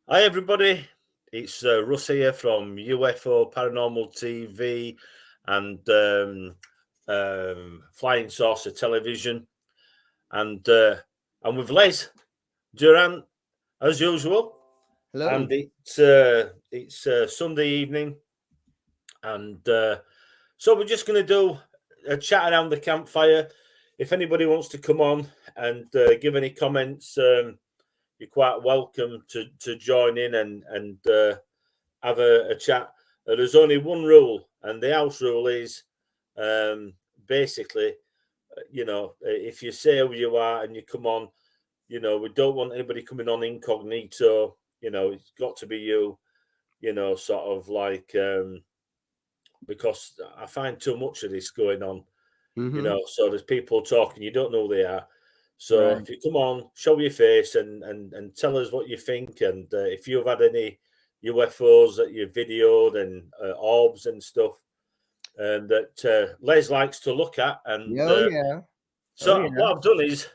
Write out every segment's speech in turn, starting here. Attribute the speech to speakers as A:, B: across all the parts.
A: Hi, everybody. It's Russ here from UFO Paranormal TV and Flying Saucer Television, and I'm with Les Duran as usual.
B: Hello.
A: And it's Sunday evening, and so we're just going to do a chat around the campfire. If anybody wants to come on and give any comments, you're quite welcome to join in and have a chat. There's only one rule, and the house rule is basically, if you say who you are and you come on, we don't want anybody coming on incognito. It's got to be you. Sort of like because I find too much of this going on.
B: Mm-hmm.
A: So there's people talking, you don't know who they are. So
B: Right.
A: if you come on, show your face and tell us what you think, and if you've had any UFOs that you videoed and orbs and stuff that Les likes to look at. And
B: Oh yeah. Oh
A: so
B: yeah.
A: what I've done is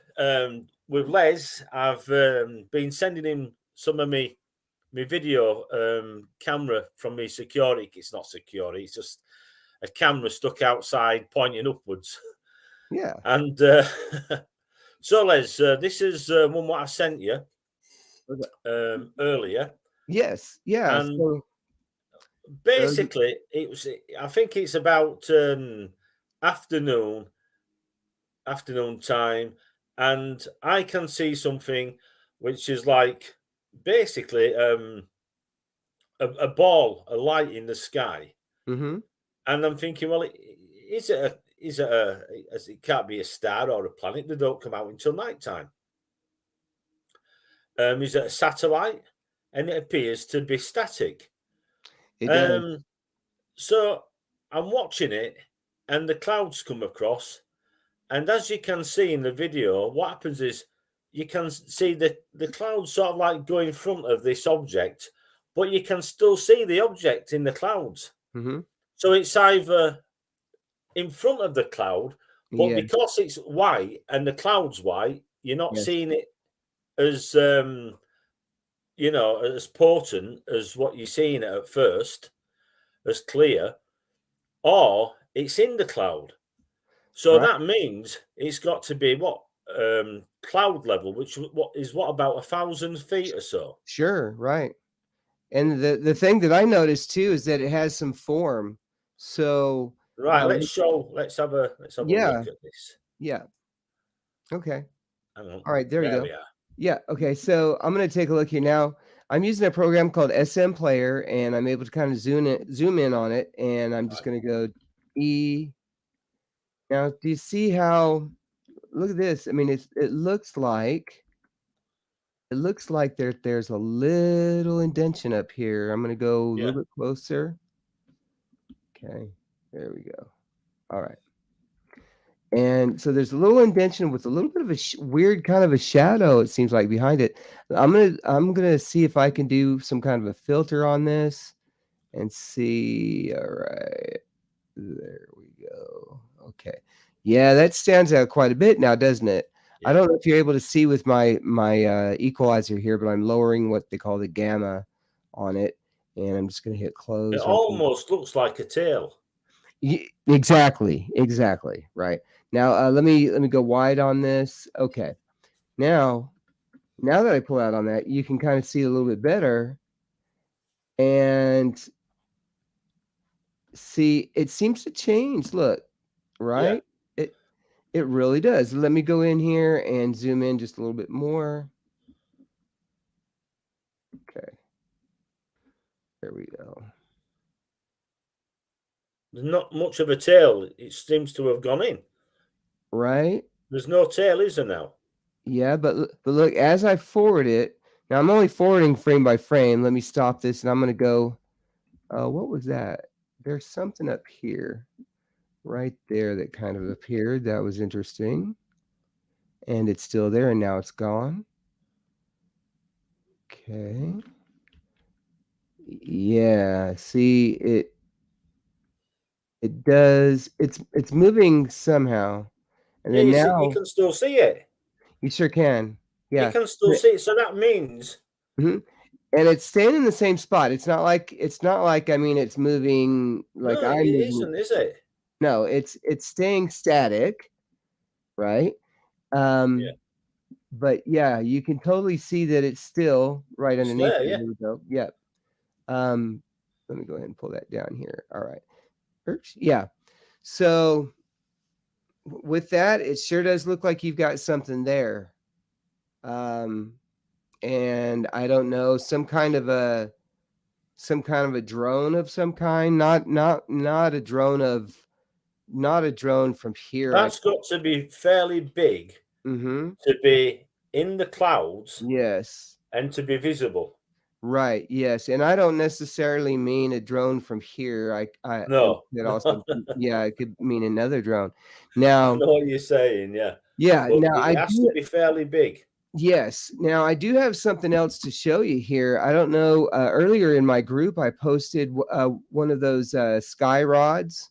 A: with Les, I've been sending him some of my video camera from me security. It's not security, it's just a camera stuck outside pointing upwards.
B: Yeah.
A: And so, Les, this is one what I sent you
B: Okay.
A: earlier,
B: Yes. Yeah.
A: and basically, it was. I think it's about afternoon afternoon time, and I can see something which is like basically a ball, a light in the sky,
B: mm-hmm.
A: and I'm thinking, well, as it can't be a star or a planet. They don't come out until night time. Is it a satellite? And it appears to be static.
B: It does.
A: Um, so I'm watching it, and the clouds come across. And as you can see in the video, what happens is you can see the clouds sort of like go in front of this object, but you can still see the object in the clouds.
B: Mm-hmm.
A: So it's either in front of the cloud, but
B: Yeah.
A: because it's white and the cloud's white, you're not
B: Yes.
A: seeing it as as potent as what you're seeing at first, as clear, or it's in the cloud. So
B: Right.
A: that means it's got to be what cloud level, which what about 1,000 feet or so.
B: Sure. Right. And the thing that I noticed too is that it has some form. So
A: Right, let's have a
B: yeah.
A: look at this.
B: Yeah. Okay.
A: Hang on,
B: All right. There you
A: there
B: go.
A: we are.
B: Yeah. Okay. So I'm gonna take a look here now. I'm using a program called SM Player, and I'm able to kind of zoom in on it, and I'm just
A: Right.
B: gonna go E. Now, do you see how? Look at this. I mean, it looks like there's a little indention up here. I'm gonna go a
A: Yeah.
B: little bit closer. Okay, there we go. All right. And so there's a little indention with a little bit of a weird kind of a shadow. It seems like behind it. I'm gonna see if I can do some kind of a filter on this and see. All right, there we go. Okay, yeah, that stands out quite a bit now, doesn't it? I
A: Yeah.
B: don't know if you're able to see with my equalizer here, but I'm lowering what they call the gamma on it, and I'm just gonna hit
A: It
B: close on.
A: almost looks like a tail.
B: Exactly, right. Now, let me go wide on this. Okay. Now now that I pull out on that, you can kinda see a little bit better, and see, it seems to change, look,
A: Yeah.
B: right? It it really does. Let me go in here and zoom in just a little bit more. Okay, there we go.
A: There's not much of a tail. It seems to have gone in.
B: Right?
A: There's no tail, is there now?
B: Yeah, but look, as I forward it now I'm only forwarding frame by frame. Let me stop this, and I'm gonna go, what was that? There's something up here. Right there that kind of appeared, that was interesting, and it's still there, and now it's gone. Okay. Yeah, see, it does it's moving somehow, and
A: Yeah,
B: then
A: you
B: now
A: can still see it.
B: you sure can.
A: You
B: Yeah.
A: can still see it. So that means
B: Mhm. and it's staying in the same spot. It's not like I mean it's moving like
A: No, it
B: I'm moving.
A: isn't, is it?
B: No, it's staying static, right?
A: Yeah,
B: But yeah, you can totally see that it's still right
A: it's
B: underneath
A: there.
B: it.
A: Yeah,
B: Here we go. Yep. Let me go ahead and pull that down here. All right. Yeah. So with that, it sure does look like you've got something there. And I don't know, some kind of a drone of some kind, not a drone from here.
A: that's got to be fairly big
B: Mm-hmm.
A: to be in the clouds
B: Yes.
A: and to be visible.
B: Right. Yes. And I don't necessarily mean a drone from here.
A: No,
B: It
A: no,
B: also, yeah, it could mean another drone.
A: I
B: Now,
A: know what you're saying. Yeah,
B: yeah.
A: but
B: Now
A: it
B: I
A: has
B: do.
A: to be fairly big.
B: Yes. Now I do have something else to show you here. I don't know. Earlier in my group, I posted one of those sky rods.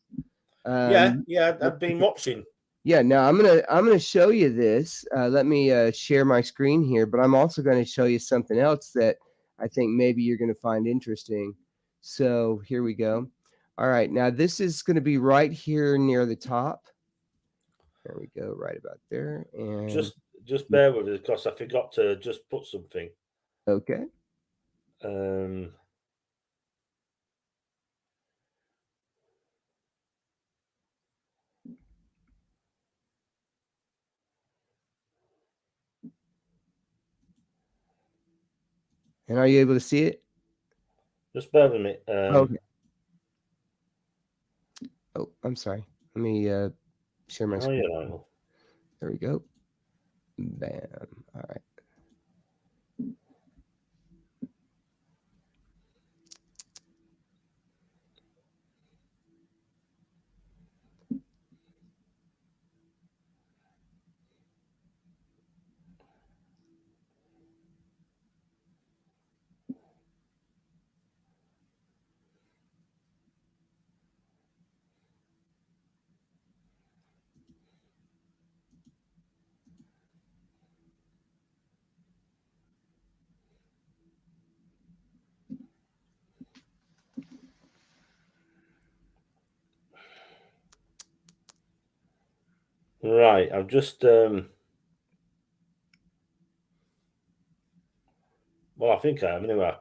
A: Yeah,
B: Um,
A: yeah. I've been watching.
B: yeah. Now I'm gonna show you this. Let me share my screen here, but I'm also going to show you something else that I think maybe you're going to find interesting. So here we go. All right. Now this is going to be right here near the top. There we go. Right about there. And
A: Just bear with us because I forgot to just put something.
B: okay.
A: Um,
B: And are you able to see it?
A: just bear with me.
B: Okay. Oh, I'm sorry. Let me share my
A: Oh,
B: screen.
A: yeah, I know.
B: There we go. Bam. All right.
A: Right, I've just well, I think I am anyway.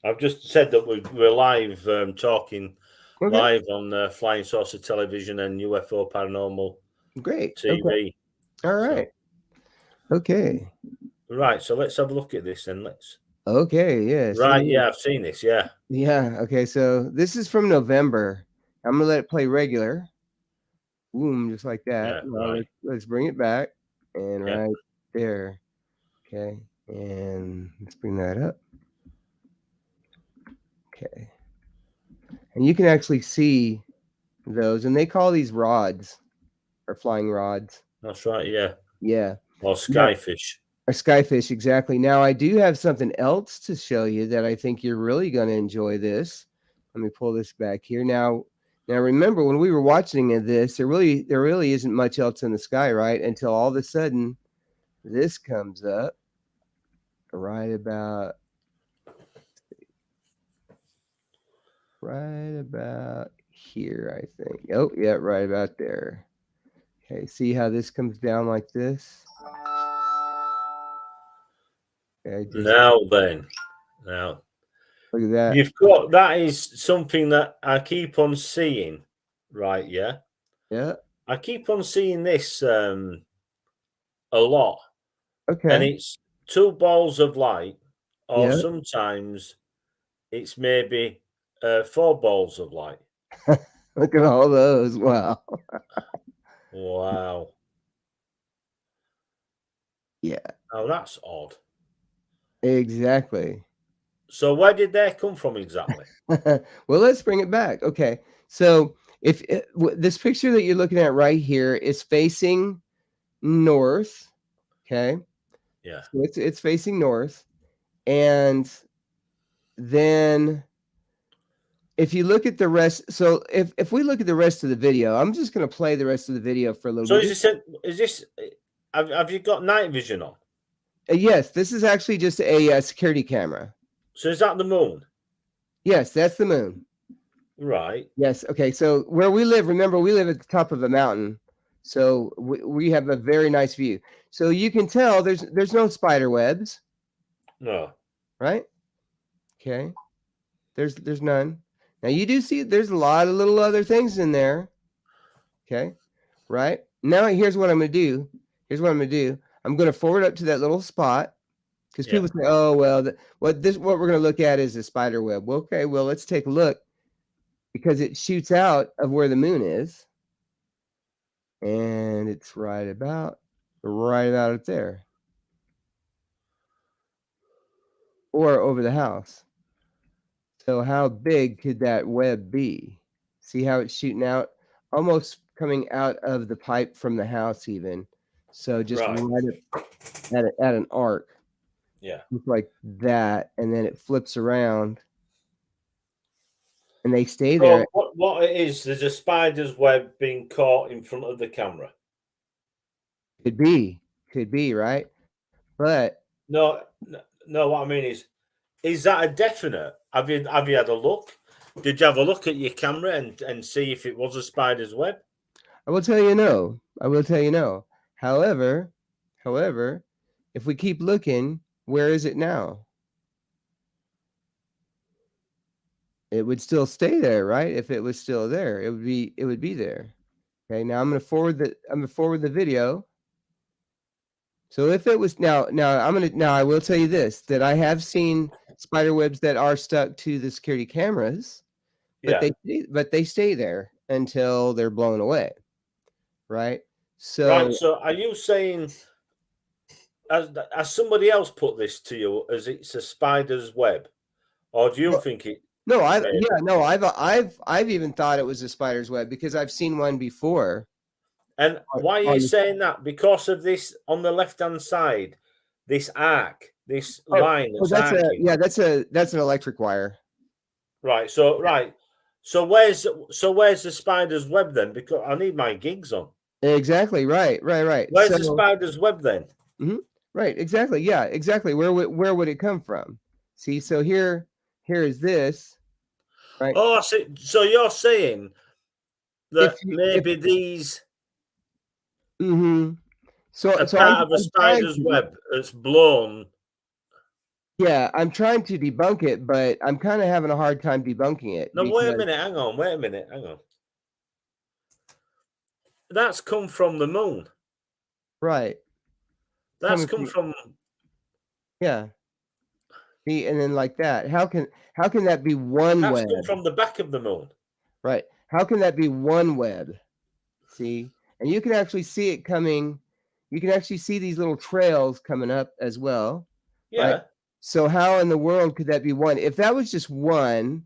A: I've just said that we're live talking
B: Okay.
A: live on Flying Saucer Television and UFO Paranormal
B: Great. Okay.
A: TV.
B: All right.
A: So,
B: Okay.
A: right, so let's have a look at this then. Let's.
B: Okay. Yes.
A: Right, yeah, I've seen this. Yeah,
B: Yeah. Okay. So this is from November. I'm gonna let it play regular. Boom, just like that.
A: yeah,
B: Now
A: right,
B: let's bring it back and
A: yeah.
B: right there. Okay. And let's bring that up. Okay. And you can actually see those, and they call these rods or flying rods.
A: That's right. Yeah,
B: Yeah.
A: or
B: Now,
A: skyfish.
B: or skyfish, exactly. Now I do have something else to show you that I think you're really going to enjoy this. Let me pull this back here. Now remember when we were watching this, there really isn't much else in the sky, right? Until all of a sudden this comes up right about here, I think. Oh, yeah, right about there. Okay, see how this comes down like this? Okay, just
A: Now then, now
B: look at that.
A: you've got that is something that I keep on seeing, right? Yeah,
B: Yeah.
A: I keep on seeing this a lot, and
B: Okay.
A: it's two balls of light, or
B: Yeah.
A: sometimes it's maybe four balls of light.
B: Look at all those. Wow.
A: Wow.
B: Yeah,
A: Oh, that's odd.
B: exactly.
A: So where did they come from exactly?
B: Well, let's bring it back. Okay. So if this picture that you're looking at right here is facing north, okay?
A: Yeah.
B: So it's facing north. And then if you look at the rest, so if we look at the rest of the video, I'm just going to play the rest of the video for a little
A: So
B: bit.
A: is this have you got night vision on?
B: Yes, this is actually just a security camera.
A: So is that the moon?
B: Yes, that's the moon.
A: Right.
B: Yes. Okay. So where we live, remember, we live at the top of a mountain, so we have a very nice view. So you can tell there's no spider webs,
A: No.
B: right? Okay. There's none. Now you do see there's a lot of little other things in there. Okay. Right. Now here's what I'm gonna do. Here's what I'm gonna do. I'm gonna forward up to that little spot because
A: Yeah.
B: people say, "Oh well, what we're gonna look at is a spider web." Well, okay. Well, let's take a look because it shoots out of where the moon is, and it's right about up there, or over the house. So how big could that web be? See how it's shooting out, almost coming out of the pipe from the house, even. So just
A: Right.
B: right at an arc,
A: Yeah.
B: just like that, and then it flips around, and they stay there.
A: So what it is? There's a spider's web being caught in front of the camera.
B: Could be, right? But
A: No, no. What I mean is that a definite? Have you had a look? Did you have a look at your camera and see if it was a spider's web?
B: I will tell you no. I will tell you no. However, if we keep looking, where is it now? It would still stay there, right? If it was still there, it would be there. Okay, now I'm gonna forward the video. So if it was now I will tell you this, that I have seen spider webs that are stuck to the security cameras, but
A: Yeah.
B: they stay there until they're blown away. Right?
A: Right.
B: So
A: So are you saying has somebody else put this to you as it's a spider's web, or do you
B: well,
A: think it
B: no,
A: may be?
B: I've even thought it was a spider's web because I've seen one before.
A: And why are you
B: On
A: saying that? Because of this on the left hand side, this arc, this line that's arcing.
B: that's an electric wire.
A: Right. So right. So where's the spider's web then? Because I need my gigs on.
B: Exactly, right.
A: Where's
B: So
A: the spider's web then?
B: mhm, right, exactly, yeah, exactly. Where would it come from? See, so here is this, right?
A: Oh, I see. So you're saying
B: If
A: that
B: you if
A: maybe these
B: mhm.
A: are
B: So
A: part of a
B: I'm trying
A: spider's
B: to
A: web that's blown.
B: yeah, I'm trying to debunk it, but I'm kinda having a hard time debunking it
A: No, wait a
B: because
A: minute. Hang on. Wait a minute. Hang on. That's come from the moon.
B: right,
A: That's
B: coming
A: come
B: from
A: from.
B: yeah, see, and then like that. How can that be one
A: That's come
B: web?
A: from the back of the moon.
B: Right. How can that be one web? See? And you can actually see it coming. You can actually see these little trails coming up as well, right?
A: Yeah.
B: So how in the world could that be one? If that was just one,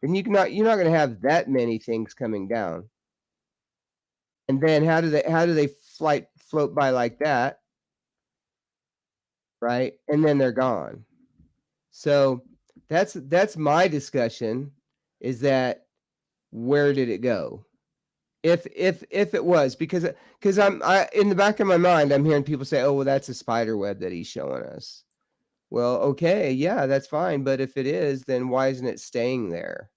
B: then you're not going to have that many things coming down. And then how do they float by like that, right? And then they're gone. So that's my discussion is that where did it go? If it was because I in the back of my mind I'm hearing people say, oh well, that's a spider web that he's showing us. Well, okay, yeah, that's fine, but if it is, then why isn't it staying there?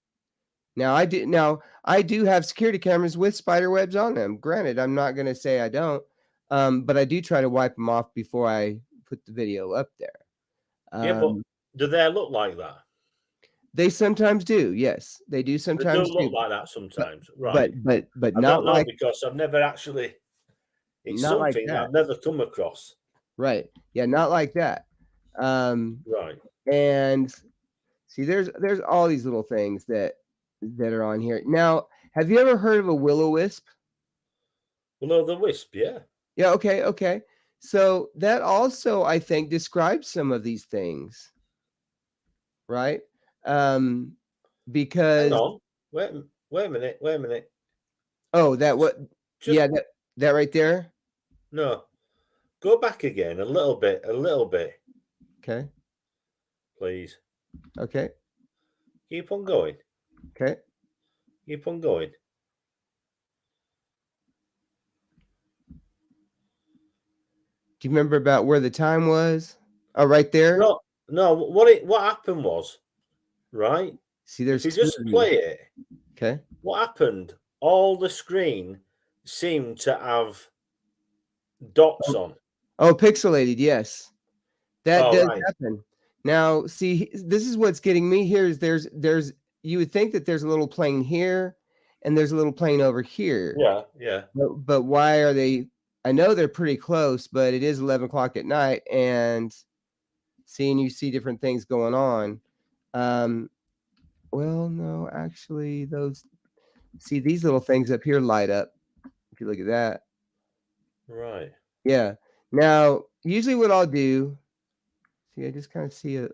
B: Now I do have security cameras with spider webs on them. Granted, I'm not going to say I don't, but I do try to wipe them off before I put the video up there.
A: Yeah, but
B: Um,
A: do they look like that?
B: they sometimes do, yes, they do
A: They do
B: sometimes do,
A: look like that
B: but
A: sometimes, right?
B: but
A: I
B: not
A: don't know
B: like
A: because I've never actually. It's
B: not like
A: something that
B: that.
A: I've never come across.
B: Right. Yeah, not like that.
A: Right.
B: And see, there's all these little things that are on here. Now, have you ever heard of a will-o-wisp?
A: Well, no, the wisp, yeah.
B: Yeah, okay. So that also, I think, describes some of these things, right? Um,
A: Hang
B: because
A: on. Wait a minute. Wait a minute.
B: oh, that what?
A: Just
B: Yeah, that right there.
A: no. Go back again a little bit. A little bit,
B: Okay,
A: please.
B: okay,
A: Keep on going.
B: okay.
A: Keep on going.
B: Do you remember about where the time was? Oh, right there.
A: No, No, what happened was, right?
B: See,
A: If
B: there's
A: you
B: 2
A: just
B: of you.
A: play it,
B: Okay.
A: what happened? All the screen seemed to have dots on.
B: Oh, pixelated, yes. That
A: Oh,
B: does
A: right.
B: happen. Now, see, this is what's getting me here is there's you would think that there's a little plane here and there's a little plane over here.
A: Yeah, yeah.
B: But why are they I know they're pretty close, but it is 11 o'clock at night and seeing you see different things going on. Um, well, no, actually those see these little things up here light up. If you look at that.
A: Right.
B: Yeah. Now, usually what I'll do, see, I just kind of see a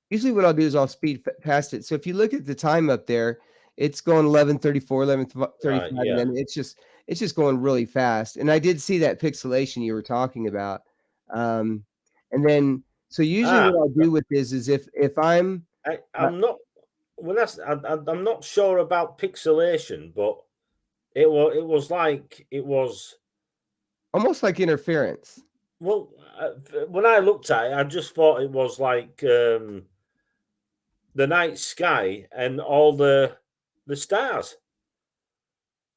B: usually what I'll do is I'll speed past it. So if you look at the time up there, it's going 11:34,
A: Right.
B: 11:35, and
A: Yeah.
B: then it's just going really fast. And I did see that pixelation you were talking about. Um, and then so usually
A: Ah,
B: what I'll do with this is if I'm
A: I'm not. Well, I'm not sure about pixelation, but it was.
B: almost like interference,
A: Well, when I looked at it, I just thought it was like the night sky and all the stars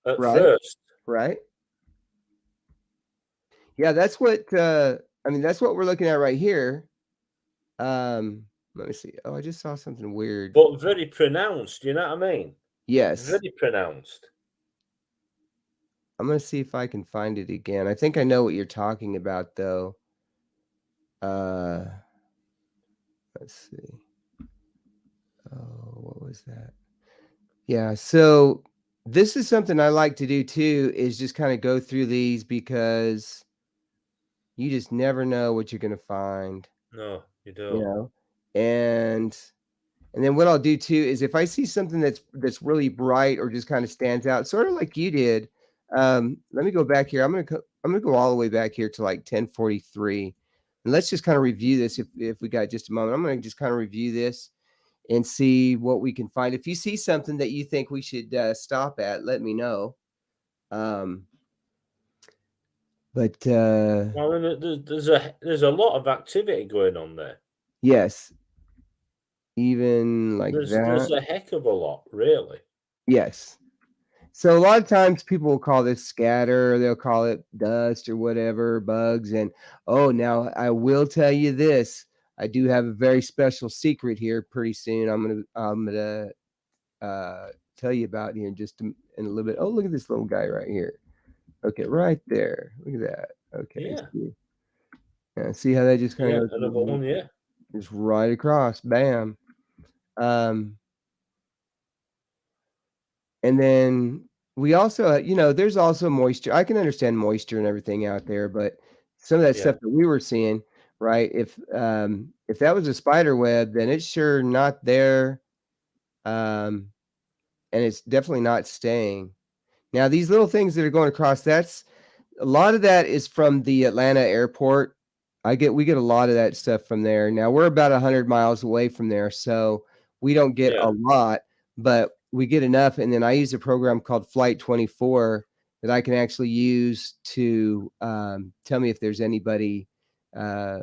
A: at
B: right?
A: first.
B: Right? Yeah, that's what I mean, that's what we're looking at right here. Let me see. Oh, I just saw something weird.
A: But very pronounced, you know what I mean?
B: Yes.
A: Very pronounced.
B: I'm gonna see if I can find it again. I think I know what you're talking about though. Uh let's see. Oh, what was that? Yeah, so this is something I like to do too, is just kind of go through these because you just never know what you're gonna find,
A: No, you
B: you
A: don't.
B: know? And then what I'll do too is if I see something that's really bright or just kind of stands out, sort of like you did. Let me go back here. I'm gonna go all the way back here to like 1043. And let's just kind of review this if we got just a moment. I'm gonna just kind of review this and see what we can find. If you see something that you think we should stop at, let me know. Um, but
A: Well, there's a lot of activity going on there.
B: yes, even like
A: There's
B: that.
A: a heck of a lot, really.
B: Yes. So a lot of times people will call this scatter, or they'll call it dust or whatever, bugs. And oh, now I will tell you this. I do have a very special secret here pretty soon. I'm gonna tell you about here in in a little bit. Oh, look at this little guy right here. Okay, right there. Look at that. Okay,
A: Yeah,
B: see, yeah, see how that just kind
A: yeah.
B: of
A: Another
B: goes
A: one, yeah,
B: just right across, bam. Um, And then we also, there's also moisture. I can understand moisture and everything out there, but some of that
A: yeah,
B: stuff that we were seeing, right? If that was a spider web, then it's sure not there, um, and it's definitely not staying. Now, these little things that are going across, that's a lot of that is from the Atlanta airport. We get a lot of that stuff from there. Now we're about 100 miles away from there, so we don't get
A: yeah,
B: a lot, but we get enough. And then I use a program called Flight 24 that I can actually use to tell me if there's anybody, uh,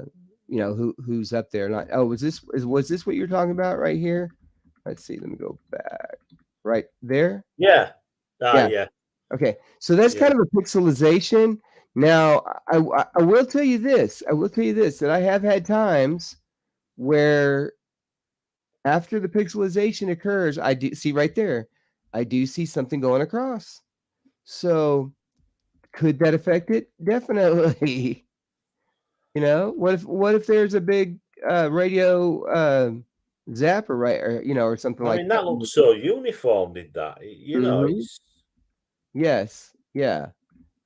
B: who's up there. Not oh, was this what you're talking about right here? Let's see. Let me go back. Right there.
A: yeah. Ah,
B: Yeah.
A: yeah,
B: Okay, so that's
A: yeah,
B: kind of a pixelization. Now, I will tell you this. I will tell you this that I have had times where after the pixelization occurs, I do see right there. I do see something going across. So could that affect it? Definitely. What if there's a big radio zapper right or or something
A: I
B: like
A: mean,
B: that?
A: that looks so uniform, did that? You know,
B: Hmm. Yes. Yeah.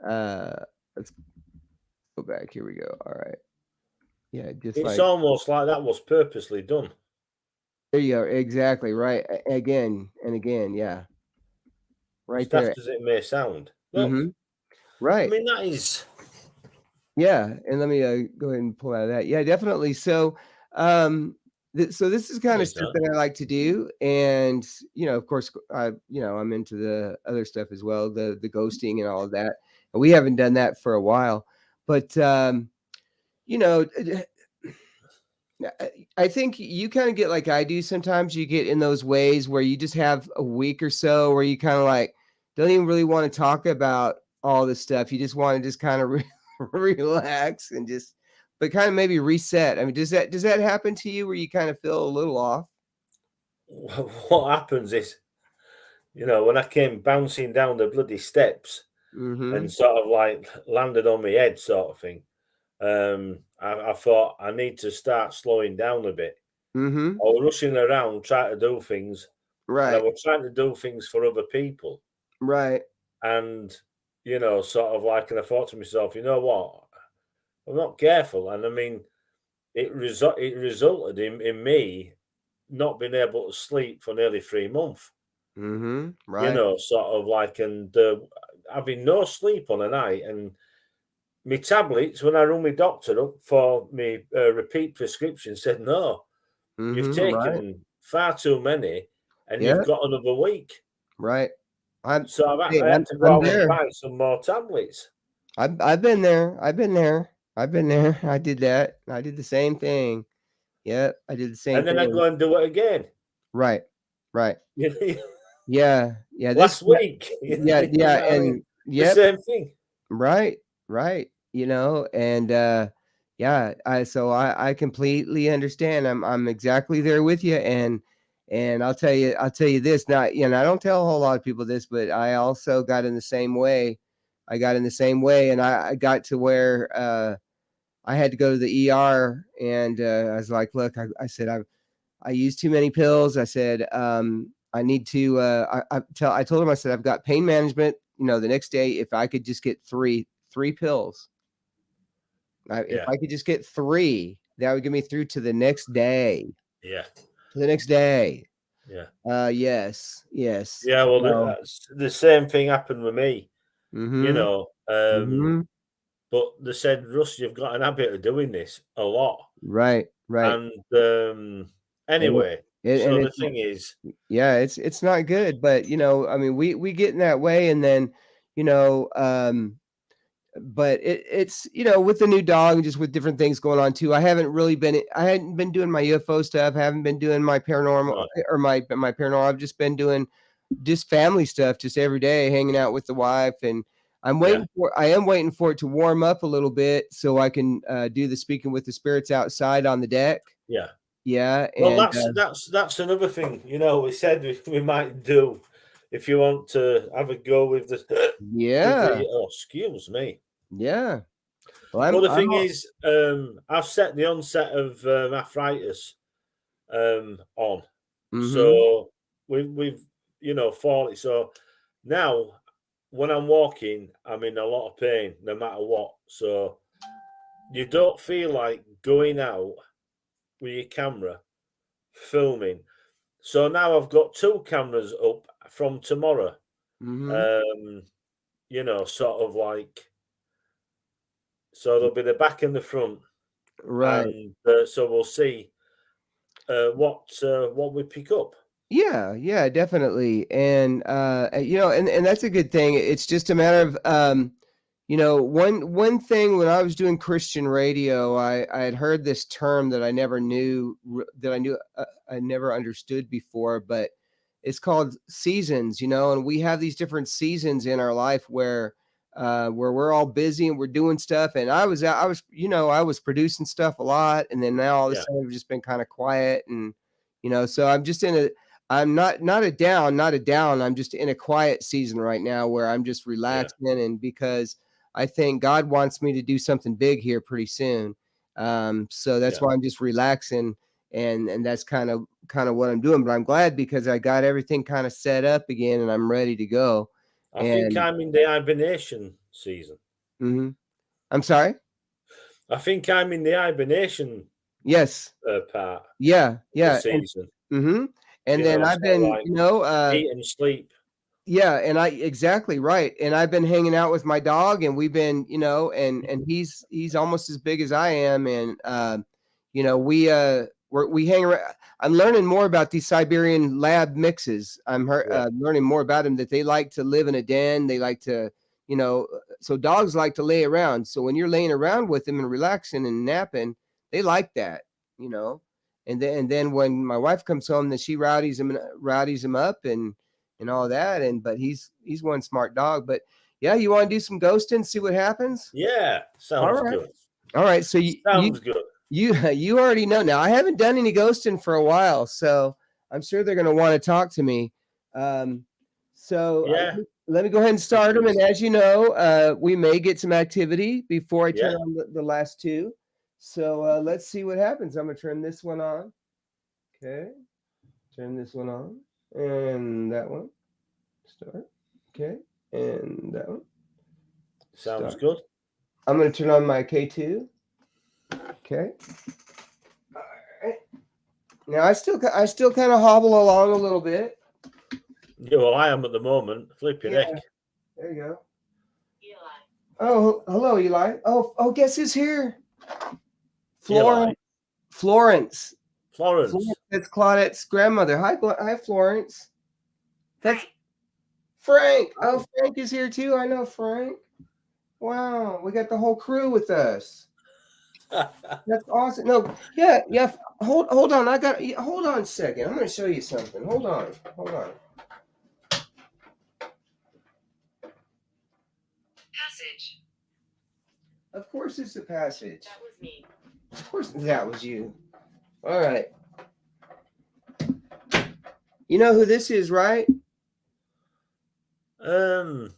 B: Uh, let's go back. Here we go. All right. Yeah, just
A: it's
B: like
A: almost like that was purposely done.
B: there you go. Exactly right. Again and again. Yeah,
A: As
B: right there.
A: daft as it may sound. Look,
B: Hmm.
A: I
B: Right.
A: mean, that is.
B: Yeah. And let me go ahead and pull out of that. Yeah, definitely. So, so this is kind of
A: Is
B: stuff
A: that?
B: that I like to do, and of course, I'm into the other stuff as well, the ghosting and all of that. And we haven't done that for a while, but you know, I think you kind of get like I do sometimes. You get in those ways where you just have a week or so where you kind of like don't even really want to talk about all this stuff. You just want to just kind of relax and just, but kind of maybe reset. I mean, does that happen to you where you kind of feel a little off?
A: What happens is, when I came bouncing down the bloody steps
B: Mm-hmm.
A: and sort of like landed on my head, sort of thing. I thought I need to start slowing down a bit.
B: Mm-hmm.
A: I was rushing around trying to do things, and I
B: Right.
A: was trying to do things for other people.
B: Right.
A: And, sort of like, and I thought to myself, you know what? I'm not careful. And I mean, it resulted in me not being able to sleep for nearly 3 months,
B: Mm-hmm. Right.
A: sort of like, and having no sleep on a night. And my tablets, when I rung my doctor up for me repeat prescription, said, no, you've
B: Mm-hmm. Right.
A: taken far too many and
B: Yeah.
A: you've got another week.
B: Right. I'm.
A: So
B: Hey,
A: I had to go
B: I'm
A: out and
B: there.
A: buy some more tablets.
B: I've been there. I've been there. I've been there. I did that. I did the same thing. Yep, I did the same
A: And then I
B: thing.
A: go and do it again.
B: Right. Right.
A: You know,
B: Yeah. Yeah. This.
A: last week.
B: Yeah.
A: You know
B: Yeah.
A: what I mean?
B: And
A: The
B: yep.
A: same thing.
B: Right. Right. And yeah, I completely understand. I'm exactly there with you. And I'll tell you this. Not, I don't tell a whole lot of people this, but I also got in the same way. I got in the same way, and I got to where I had to go to the ER, and I was like, "Look," I said, I used too many pills. I said, I need to. I told him, I said, I've got pain management. The next day, if I could just get three pills, if
A: Yeah.
B: I could just get three, that would get me through to the next day.
A: Yeah.
B: To the next day.
A: Yeah.
B: Yes, yes.
A: Yeah. Well,
B: So,
A: that's the same thing happened with me, you
B: mm-hmm,
A: know.
B: mm-hmm.
A: But they said, Russ, you've got an habit of doing this a lot.
B: Right, right.
A: And
B: And
A: anyway,
B: and
A: so the
B: it's
A: thing is,
B: yeah, it's not good, but I mean, we get in that way, and then you know, but it's with the new dog and just with different things going on too. I hadn't been doing my UFO stuff, haven't been doing my paranormal
A: right,
B: or my paranormal. I've just been doing just family stuff, just every day, hanging out with the wife, and
A: yeah,
B: I am waiting for it to warm up a little bit so I can do the speaking with the spirits outside on the deck.
A: yeah.
B: Yeah,
A: Well,
B: and
A: that's another thing. We said we might do if you want to have a go with the with
B: yeah,
A: the. Oh, excuse me.
B: yeah. Well,
A: Well, the
B: I'm
A: thing is, I've set the onset of arthritis on,
B: mm-hmm,
A: so we've fought it. So now when I'm walking, I'm in a lot of pain, no matter what. So you don't feel like going out with your camera filming. So now I've got two cameras up from tomorrow.
B: mm-hmm.
A: Um, sort of like, so there'll be the back and the front,
B: Right.
A: and so we'll see what we pick up.
B: Yeah, yeah, definitely. And that's a good thing. It's just a matter of one thing when I was doing Christian radio, I had heard this term that I never knew that I knew I never understood before, but it's called seasons, and we have these different seasons in our life where we're all busy and we're doing stuff. And I was producing stuff a lot, and then now all of a
A: Yeah,
B: sudden I've just been kind of quiet. And so I'm just I'm not a down. I'm just in a quiet season right now where I'm just
A: yeah,
B: relaxing, and because I think God wants me to do something big here pretty soon. So that's
A: yeah.
B: why I'm just relaxing, and that's kind of what I'm doing. But I'm glad because I got everything kind of set up again, and I'm ready to go.
A: I think
B: And
A: I'm in the hibernation season.
B: mhm. I'm sorry.
A: I think I'm in the hibernation
B: Yes.
A: part
B: Yeah.
A: of the
B: Yeah. And
A: season.
B: mhm. And then I've
A: Sort of
B: been,
A: like eat and sleep.
B: yeah, and I exactly right. And I've been hanging out with my dog, and we've been, and he's almost as big as I am, and we hang around. I'm learning more about these Siberian lab mixes.
A: Yeah,
B: Learning more about them, that they like to live in a den. They like to, so dogs like to lay around. So when you're laying around with them and relaxing and napping, they like that. you know. And then when my wife comes home, then she rowdies him up and all that. But he's one smart dog. But yeah, you want to do some ghosting, see what happens?
A: Yeah,
B: All
A: sounds
B: right.
A: good.
B: All right. So
A: Sounds good.
B: you already know now. I haven't done any ghosting for a while, so I'm sure they're going to want to talk to me. So
A: Yeah.
B: let me go ahead and start them. And as you know, we may get some activity before I turn
A: Yeah.
B: on the last two. So let's see what happens. I'm going to turn this one on. Okay. Turn this one on. And that one. Start. Okay. And that one.
A: Sounds
B: Start.
A: good.
B: I'm going to turn on my K2. Okay. All right. Now I still kind of hobble along a little bit.
A: Yeah, well, I am at the moment. Flipping
B: Yeah.
A: heck.
B: There you go. Eli. Oh, hello, Eli. Oh, guess who's here?
A: Eli.
B: Florence.
A: Florence.
B: That's Claudette's grandmother. Hi, Florence. That's Frank. Oh, Frank is here too. I know Frank. Wow, we got the whole crew with us. That's awesome. No, yeah. Hold on. Hold on a second. I'm going to show you something. Hold on. Passage. Of course, it's the passage. That was me. Of course, that was you. All right. You know who this is, right?
A: Who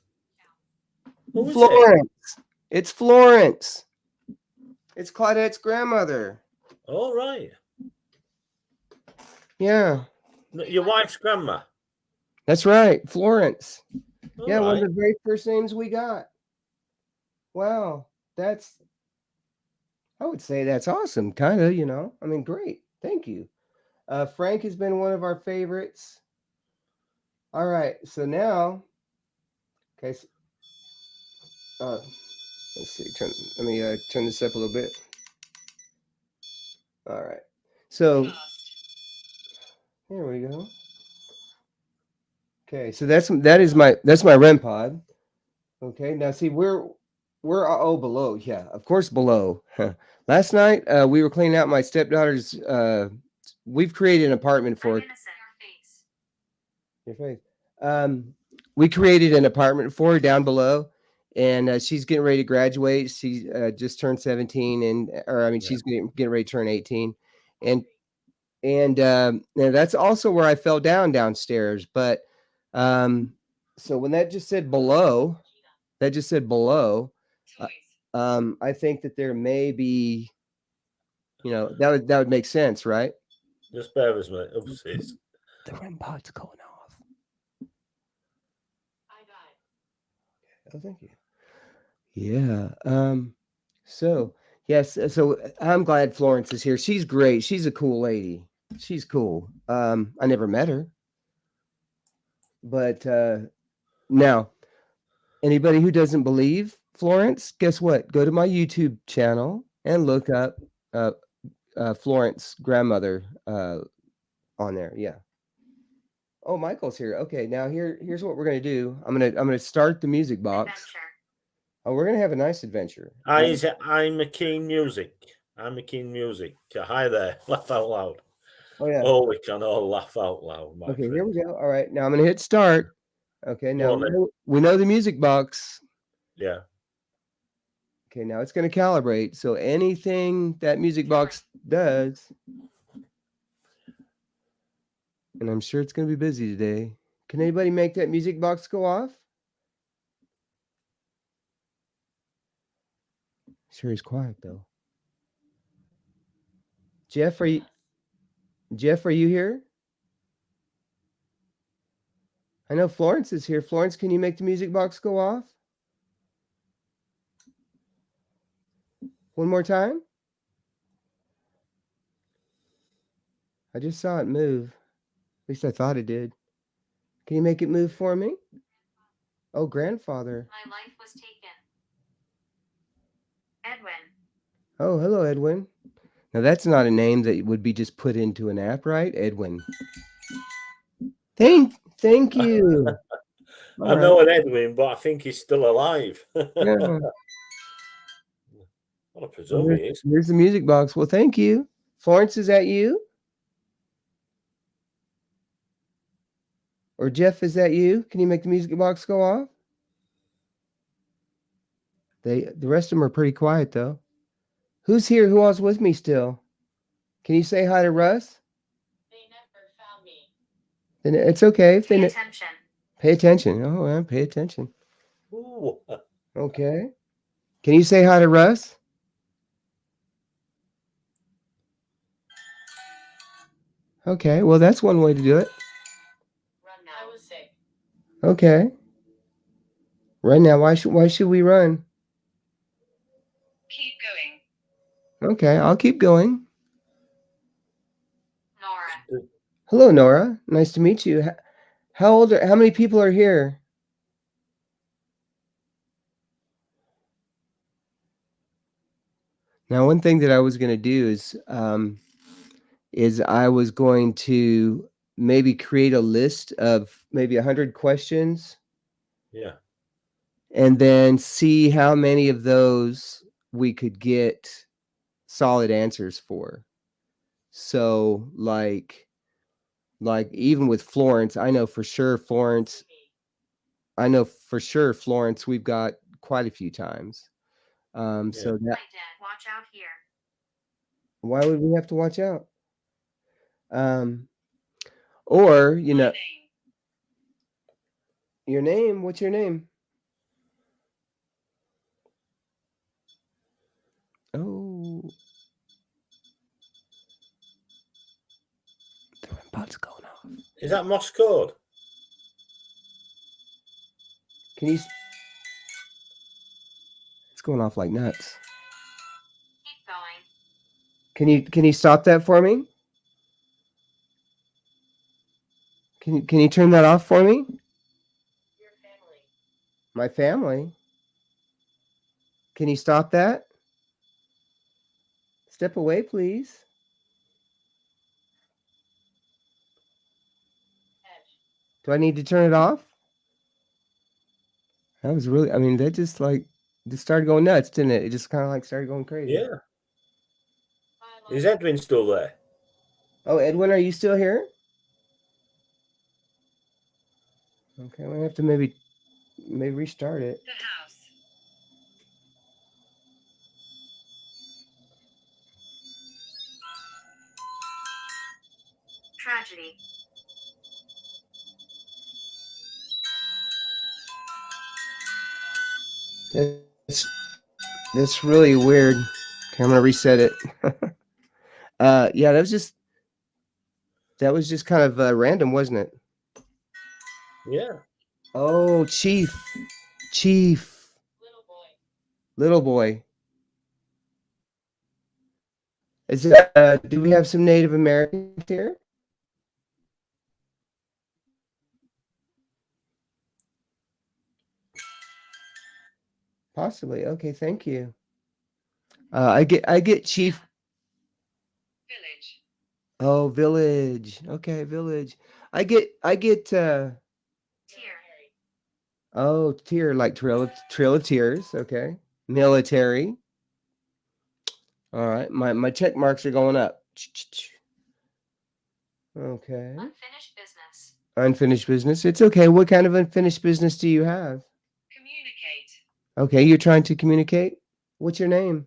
A: is
B: Florence. It's Florence. It's Claudette's grandmother.
A: All right.
B: Yeah.
A: Your wife's grandma.
B: That's right, Florence.
A: All
B: yeah,
A: right.
B: one of the very first names we got. Wow, I would say that's awesome, kind of, I mean, great. Thank you. Frank has been one of our favorites. All right, so now, okay, let's see, let me turn this up a little bit. All right, so here we go. Okay, so that's my REM pod. Okay, now see we're below. Yeah, of course below. Last night we were cleaning out my stepdaughter's. We've created an apartment for your face. We created an apartment for her down below, and she's getting ready to graduate. She just turned 17, she's getting ready to turn 18, and that's also where I fell downstairs. But so when that just said below. I think that there may be, that would make sense, right?
A: Just bear with me. Oopsies.
B: The REM pod's going off. I died. Oh, thank you. Yeah. So yes. So I'm glad Florence is here. She's great. She's a cool lady. She's cool. I never met her, but now anybody who doesn't believe Florence, guess what? Go to my YouTube channel and look up Florence grandmother on there. Yeah. Oh, Michael's here. Okay, now here's what we're gonna do. I'm gonna start the music box. Adventure. Oh, we're gonna have a nice adventure.
A: I'm a keen music. Hi there. Laugh out loud.
B: Oh yeah.
A: Oh, we can all laugh out loud, my
B: Okay,
A: friend.
B: here we go. All right, now I'm gonna hit start. Okay, now we know the music box.
A: Yeah.
B: Okay, now it's gonna calibrate. So anything that music box does, and I'm sure it's gonna be busy today. Can anybody make that music box go off? Sure he's quiet though. Jeff, are you here? I know Florence is here. Florence, can you make the music box go off? One more time? I just saw it move. At least I thought it did. Can you make it move for me? Oh, grandfather.
C: My life was taken. Edwin.
B: Oh, hello, Edwin. Now that's not a name that would be just put into an app, right? Edwin. Thank you.
A: I know an Edwin, but I think he's still alive.
B: Yeah.
A: I presume he is.
B: Here's the music box. Well, thank you. Florence, is that you? Or Jeff, is that you? Can you make the music box go off? The rest of them are pretty quiet though. Who's here? Who else with me still? Can you say hi to Russ?
C: They never found me.
B: Then it's okay if they
C: Pay attention.
B: pay attention. Oh, yeah, pay attention.
A: Ooh.
B: Okay. Can you say hi to Russ? Okay, well that's one way to do it.
C: Run now. I was sick.
B: Okay. Right now, why should we run?
C: Keep going.
B: Okay, I'll keep going.
C: Nora.
B: Hello, Nora. Nice to meet you. How many people are here? Now, one thing that I was going to do is I was going to maybe create a list of maybe 100 questions.
A: Yeah.
B: And then see how many of those we could get solid answers for. So like even with Florence, I know for sure Florence we've got quite a few times. So that
C: My dad, watch out here.
B: why would we have to watch out? Or, you know, your name, what's your name? Oh. The robot's going off.
A: Is that Morse code?
B: Can you? It's going off like nuts.
C: Keep going.
B: Can you stop that for me? Can you turn that off for me?
C: Your family.
B: My family. Can you stop that? Step away, please.
C: Edge.
B: Do I need to turn it off? That was really, I mean, that just started going nuts, didn't it? It just kind of like started going crazy.
A: Yeah. Is Edwin still there?
B: Oh, Edwin, are you still here? Okay, I'm gonna have to maybe restart it.
C: The house. Tragedy.
B: That's really weird. Okay, I'm gonna reset it. Yeah, that was just kind of random, wasn't it?
A: Yeah.
B: Oh, Chief.
C: Little boy.
B: Little boy. Is it, do we have some Native Americans here? Possibly. Okay, thank you. I get Chief.
C: Village.
B: Oh, village. Okay, village. I get
C: Tear.
B: oh, tear, like Trail of Tears, okay. Military. All right. My check marks are going up. Okay.
C: Unfinished business.
B: Unfinished business. It's okay. What kind of unfinished business do you have?
C: Communicate.
B: Okay, you're trying to communicate? What's your name?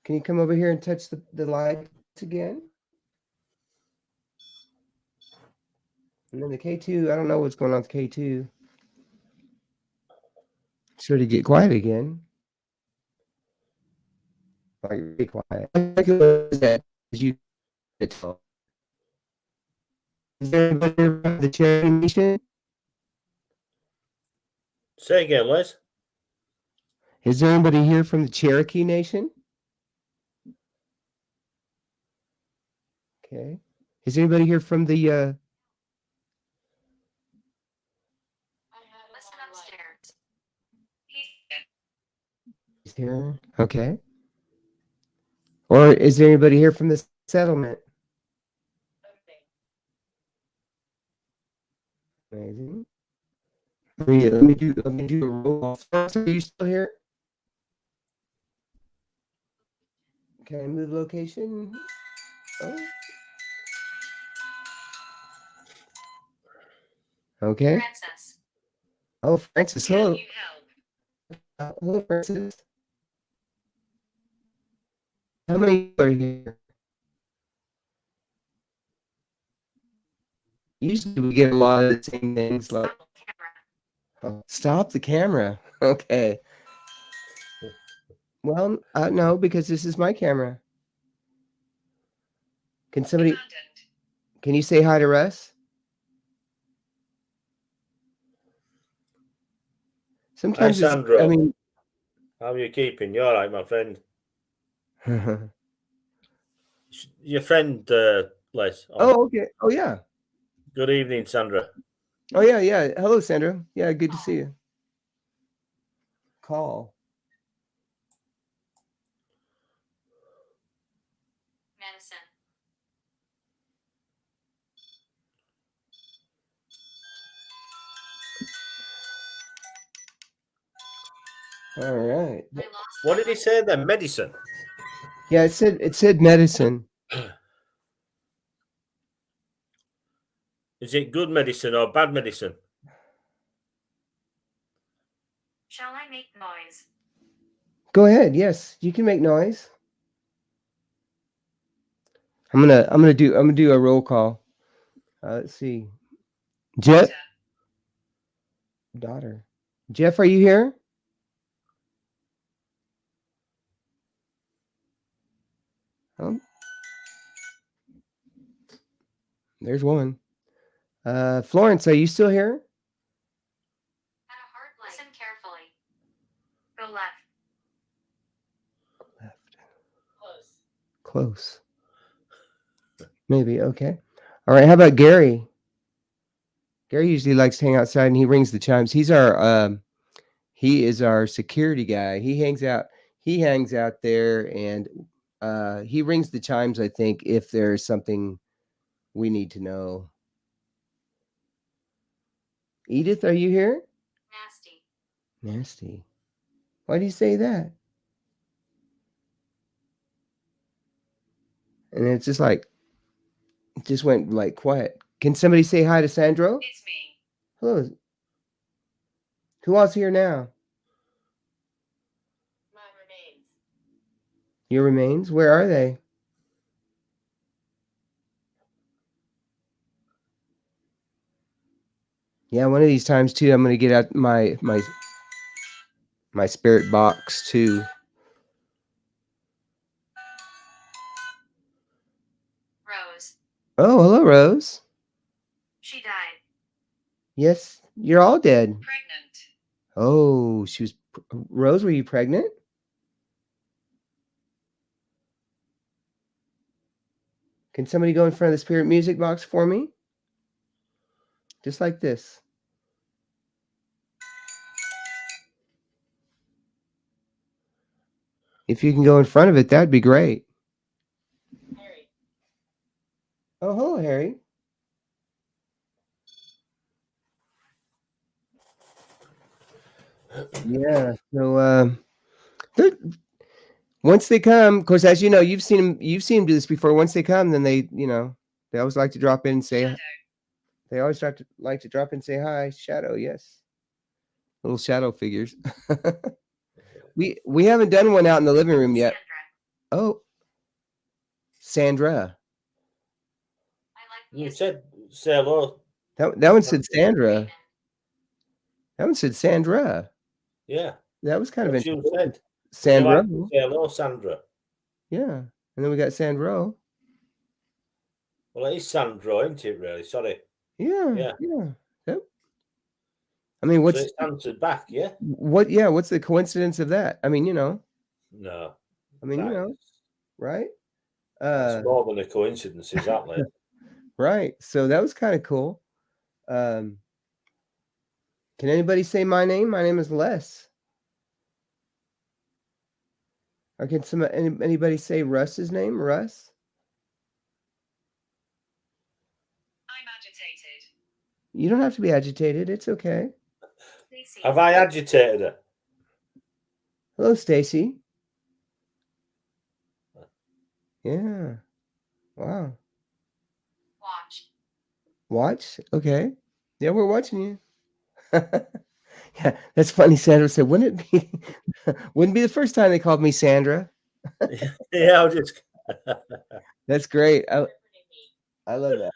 B: Can you come over here and touch the lights again? And then the K2, I don't know what's going on with K2. Should it get quiet again? Like really quiet. You is there anybody from the Cherokee Nation?
A: Say again, Les.
B: Is there anybody here from the Cherokee Nation? Okay. Is anybody here from the
C: Listen upstairs.
B: He's here? Okay. Or is there anybody here from the settlement? Amazing. Let me do a roll call. Are you still here? Can I move location? Oh. Okay.
C: Francis.
B: Oh, Francis.
C: Can
B: Hello.
C: you help?
B: Hello, Francis. How many are here? Usually we get a lot of the same things like,
C: Stop camera.
B: oh, stop the camera. Okay. Well, no, because this is my camera. Can
C: Abandoned.
B: you say hi to Russ?
A: Hi,
B: Sometimes it's, I
A: Sandro.
B: mean,
A: How are you keeping? You all right, my friend? Your friend, Les.
B: oh, okay. Oh, yeah.
A: Good evening, Sandra.
B: Oh, yeah, yeah. Hello, Sandra. Yeah, good to see you. Call.
C: Medicine.
B: All right.
C: I lost
A: What
C: my
A: did he say then? Medicine.
B: Yeah, it said medicine.
A: Is it good medicine or bad medicine?
C: Shall I make noise?
B: Go ahead. Yes, you can make noise. I'm gonna do a roll call. Let's see. Jeff, daughter. Jeff, are you here? Oh, there's one. Florence, are you still here?
C: At a hard light. Listen carefully. Go left.
B: Left. Close. Maybe. Okay. All right. How about Gary? Gary usually likes to hang outside and he rings the chimes. He is our security guy. He hangs out there and he rings the chimes, I think, if there's something we need to know. Edith, are you here?
C: Nasty.
B: Nasty. Why do you say that? And it's just like, it just went like quiet. Can somebody say hi to Sandro?
C: It's me.
B: Hello. Who else here now?
C: My remains.
B: Your remains? Where are they? Yeah, one of these times too, I'm gonna get out my spirit box too.
C: Rose.
B: Oh, hello, Rose.
C: She died.
B: Yes, you're all dead.
C: Pregnant.
B: Oh, Rose, were you pregnant? Can somebody go in front of the spirit music box for me? Just like this. If you can go in front of it, that'd be great.
C: Harry.
B: Oh, hello, Harry. Yeah. So, once they come, of course, as you know, you've seen them do this before. Once they come, then they always like to drop in and say.
C: Shadow.
B: They always like to drop in and say hi. Shadow, yes. Little shadow figures. We haven't done one out in the living room yet.
C: Sandra.
B: Oh, Sandra.
C: I like
A: You
C: music.
A: said say hello.
B: That one said Sandra.
C: Raymond.
B: That one said Sandra.
A: Yeah,
B: That was kind of
A: what you
B: interesting.
A: said. Would you
B: Sandra.
A: like to say hello, Sandra?
B: Yeah. And then we got Sandro.
A: Well, it is Sandro, isn't it? Really? Sorry.
B: Yeah.
A: Yeah.
B: Yeah. Yep. I mean,
A: So it's answered back, yeah?
B: what's the coincidence of that? I mean,
A: No.
B: right?
A: That's more than a coincidence, is that, Len?
B: Right. So that was kind of cool. Can anybody say my name? My name is Les. Or can anybody say Russ's name? Russ?
C: I'm agitated.
B: You don't have to be agitated. It's okay.
C: Stacy.
A: Have I agitated her?
B: Hello, Stacy. Yeah. Wow.
C: Watch.
B: Watch? Okay. Yeah, we're watching you. Yeah, that's funny. Sandra said, wouldn't it be wouldn't be the first time they called me Sandra?
A: Yeah, I'll just.
B: That's great. I love that.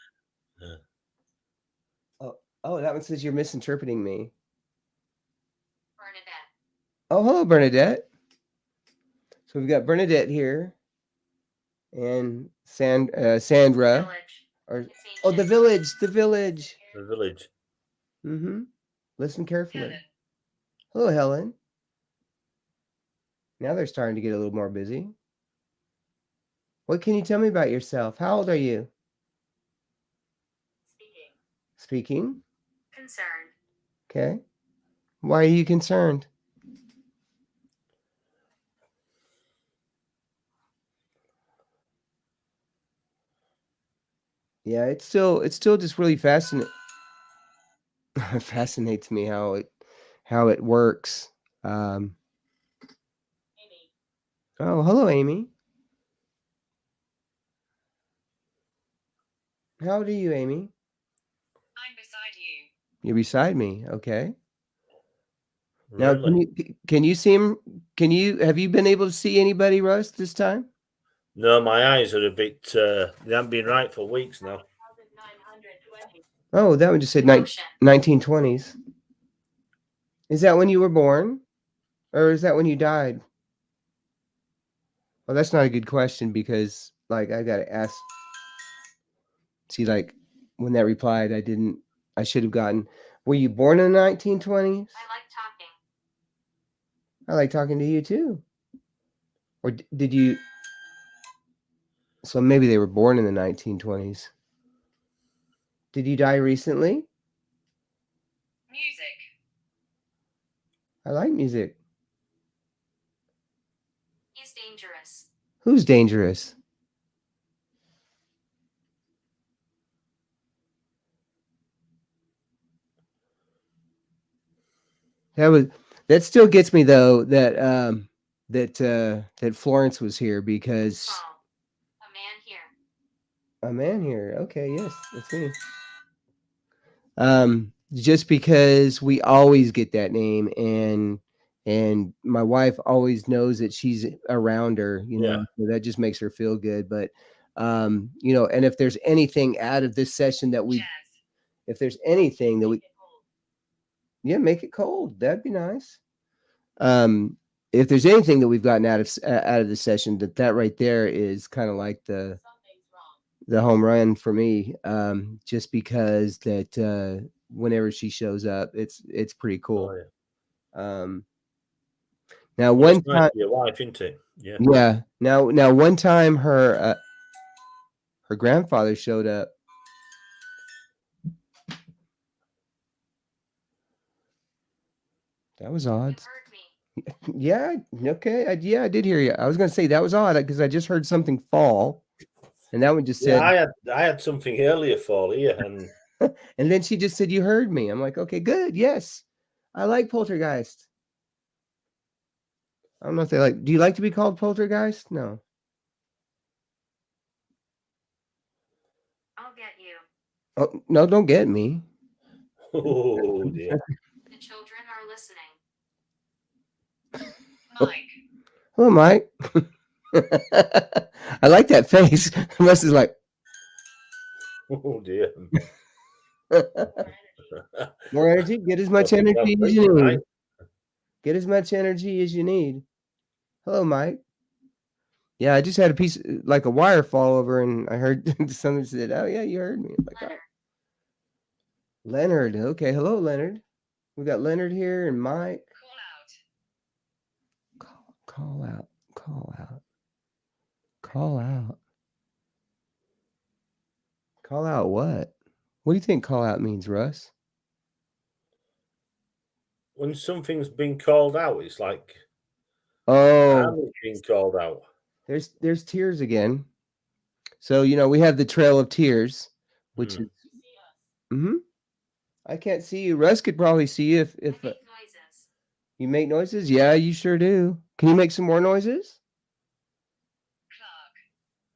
B: Oh, that one says you're misinterpreting me.
C: Bernadette.
B: Oh, hello, Bernadette. So we've got Bernadette here and Sandra.
C: Village.
B: Or
C: It's
B: oh, the
C: ancient.
B: village, the village.
A: The village.
B: Mm-hmm. Listen carefully.
C: Helen.
B: Hello, Helen. Now they're starting to get a little more busy. What can you tell me about yourself? How old are you?
C: Speaking.
B: Speaking.
C: Concerned.
B: Okay. Why are you concerned? Yeah, it's still just really fascinates me how it works. Um,
C: Amy.
B: oh, hello, Amy. How old are you, Amy?
C: I'm beside you.
B: You're beside me. Okay. Now,
A: Really?
B: can you see him? Have you been able to see anybody, Russ, this time?
A: No, my eyes are a bit. They haven't been right for weeks now.
C: 1920.
B: Oh, that one just said
C: Motion.
B: 1920s. Is that when you were born? Or is that when you died? Well, that's not a good question because, like, I got to ask. See, like, when that replied, I should have gotten, were you born in the 1920s?
C: I like talking.
B: I like talking to you too. Or did you? So maybe they were born in the 1920s. Did you die recently?
C: Music.
B: I like music.
C: He's dangerous.
B: Who's dangerous? That still gets me though that Florence was here because
C: Call. A man here.
B: a man here. Okay, yes, that's me. Just because we always get that name and my wife always knows that she's around her,
A: Yeah.
B: so that just makes her feel good. But and if there's anything out of this session that
C: Jazz.
B: if there's anything that
C: Make it cold.
B: yeah, make it cold. That'd be nice. If there's anything that we've gotten out of the session, that right there is kind of like
C: Something's wrong.
B: the home run for me. Just because that whenever she shows up, it's pretty cool.
A: Oh, yeah.
B: Now
A: Well,
B: one
A: it's nice
B: time,
A: for your wife, isn't it? Yeah.
B: yeah. Now one time her grandfather showed up. That was odd.
C: You heard me.
B: Yeah. Okay. I did hear you. I was gonna say that was odd because I just heard something fall, and that one just said.
A: Yeah, I had something earlier fall here, and
B: And then she just said, "You heard me." I'm like, "Okay, good. Yes, I like poltergeist." I don't know if they like. Do you like to be called poltergeist? No.
C: I'll get you.
B: Oh no, don't get me.
A: oh dear.
C: The children are listening.
B: Oh.
C: Mike.
B: Hello, Mike. I like that face. Russ is like,
A: Oh dear.
B: more energy. Get as much
A: Don't think
B: energy
A: I'm
B: as
A: free
B: you need.
A: tonight.
B: Get as much energy as you need. Hello, Mike. Yeah, I just had a piece like a wire fall over, and I heard somebody said, "Oh yeah, you heard me." I'm like, oh.
C: Leonard.
B: Leonard. Okay, hello, Leonard. We got Leonard here and Mike.
C: Call out.
B: Call out. Call out. Call out. Call out what? What do you think call out means, Russ?
A: When something's been called out, it's like
B: Oh,
A: I'm being called out.
B: there's tears again. So we have the Trail of Tears, which is.
C: See us.
B: I can't see you. Russ could probably see you if
C: I think
B: You make noises? Yeah, you sure do. Can you make some more noises?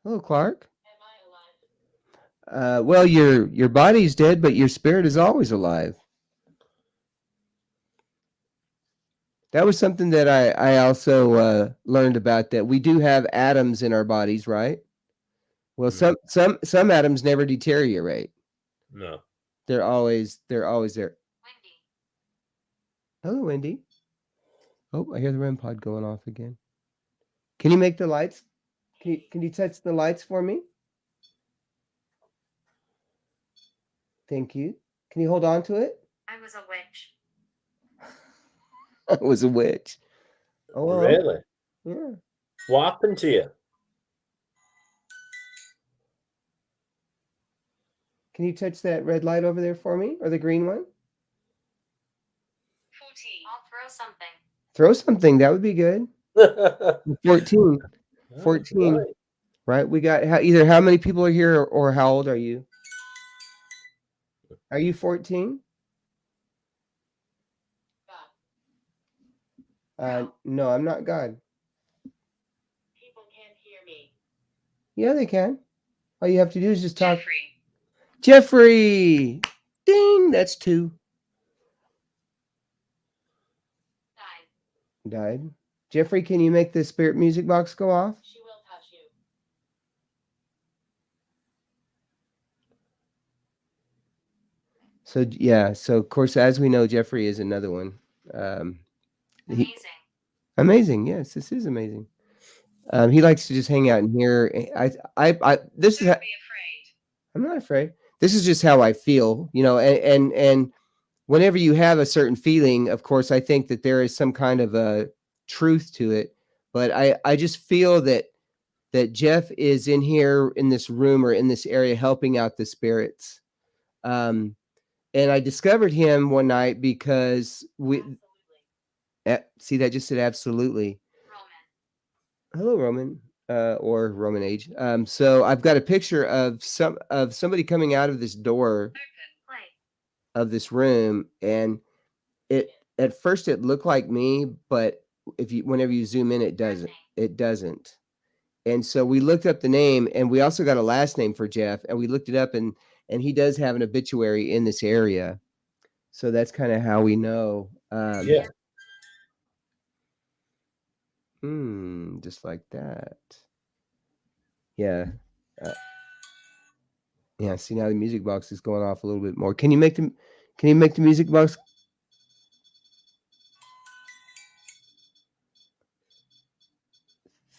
B: Hello, Clark. Well, your body's dead, but your spirit is always alive. That was something that I also learned about, that we do have atoms in our bodies, right? Well, some atoms never deteriorate.
A: No.
B: They're always there.
C: Windy.
B: Hello, Wendy. Oh, I hear the REM pod going off again. Can you make the lights? Can you touch the lights for me? Thank you. Can you hold on to it?
C: I was a witch.
B: I was a witch. Oh, well,
A: Really?
B: yeah.
A: What happened to you?
B: Can you touch that red light over there for me, or the green one?
C: 14. I'll throw something.
B: Throw something. That would be good. 14. 14.
A: Right.
B: Right. We got either how many people are here, or how old are you? Are you 14? No, I'm not God.
C: People can't hear me.
B: Yeah, they can. All you have to do is just talk.
C: Jeffrey.
B: Jeffrey! Ding! That's 2. Died. Jeffrey, can you make the spirit music box go off?
C: She will touch you.
B: So yeah, so of course, as we know, Jeffrey is another one.
C: Amazing.
B: Amazing, yes, this is amazing. He likes to just hang out in here. This is.
C: Don't be afraid.
B: I'm not afraid. This is just how I feel, and whenever you have a certain feeling, of course, I think that there is some kind of a truth to it. But I just feel that Jeff is in here in this room or in this area helping out the spirits. And I discovered him one night because see, that just said absolutely.
C: Roman.
B: Hello, Roman, or Roman age. So I've got a picture of somebody coming out of this door
C: Open. Play.
B: of this room, and it at first it looked like me, but whenever you zoom in, it doesn't. It doesn't. And so we looked up the name, and we also got a last name for Jeff, and we looked it up, and he does have an obituary in this area. So that's kind of how we know.
A: Yeah.
B: Just like that. Yeah. Yeah, see, now the music box is going off a little bit more. Can you make the music box?